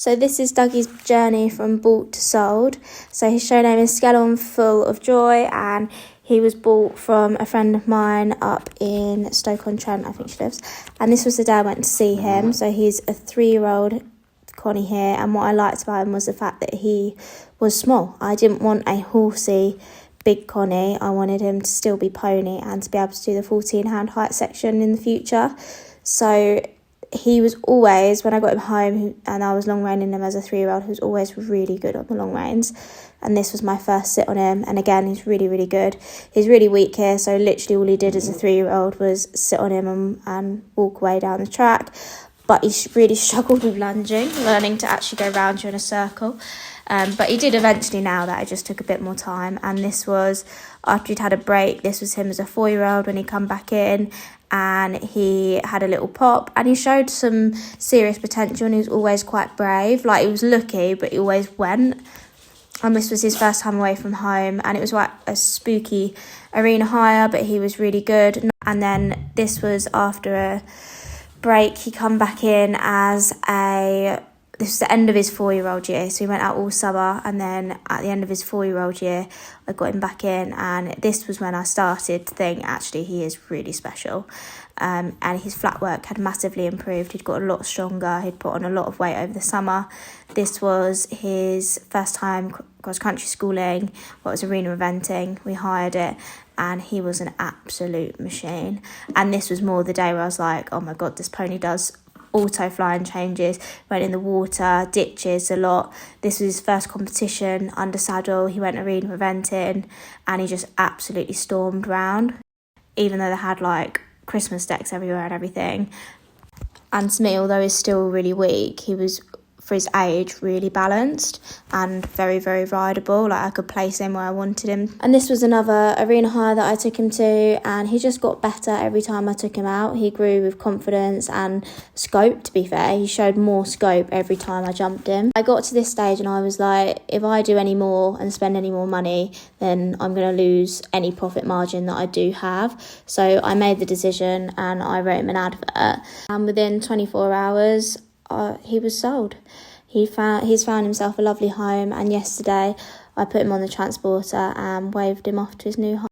So this is Dougie's journey from bought to sold. So his show name is Skeleton Full of Joy, and he was bought from a friend of mine up in Stoke-on-Trent, I think she lives. And this was the day I went to see him. So he's a 3-year-old Connie here, and what I liked about him was the fact that he was small. I didn't want a horsey big Connie. I wanted him to still be pony and to be able to do the 14-hound height section in the future. So he was always, when I got him home and I was long reining him as a 3-year-old, he was always really good on the long reins. And this was my first sit on him. And again, he's really, really good. He's really weak here. So literally all he did as a 3-year-old was sit on him and walk away down the track. But he really struggled with lunging, learning to actually go round you in a circle. But he did eventually now that. It just took a bit more time. And this was after he'd had a break. This was him as a 4-year-old when he come back in. And he had a little pop. And he showed some serious potential. And he was always quite brave. Like, he was lucky, but he always went. And this was his first time away from home. And it was like a spooky arena hire. But he was really good. And then this was after a break. He come back in as this was the end of his 4-year-old year, so he went out all summer, and then at the end of his 4-year-old year I got him back in, and this was when I started to think actually he is really special. And his flat work had massively improved. He'd got a lot stronger. He'd put on a lot of weight over the summer. This was his first time cross-country schooling, what was arena eventing. We hired it, and he was an absolute machine. And this was more the day where I was like, oh my God, this pony does auto flying changes, went in the water, ditches a lot. This was his first competition under saddle. He went arena eventing, and he just absolutely stormed round, even though they had like Christmas decks everywhere and everything. And to me, although he's still really weak, he was, for his age, really balanced and very, very rideable. Like, I could place him where I wanted him. And this was another arena hire that I took him to, and he just got better every time I took him out. He grew with confidence and scope, to be fair. He showed more scope every time I jumped him. I got to this stage and I was like, if I do any more and spend any more money, then I'm going to lose any profit margin that I do have. So I made the decision and I wrote him an advert. And within 24 hours, he was sold. He's found himself a lovely home, and yesterday I put him on the transporter and waved him off to his new home.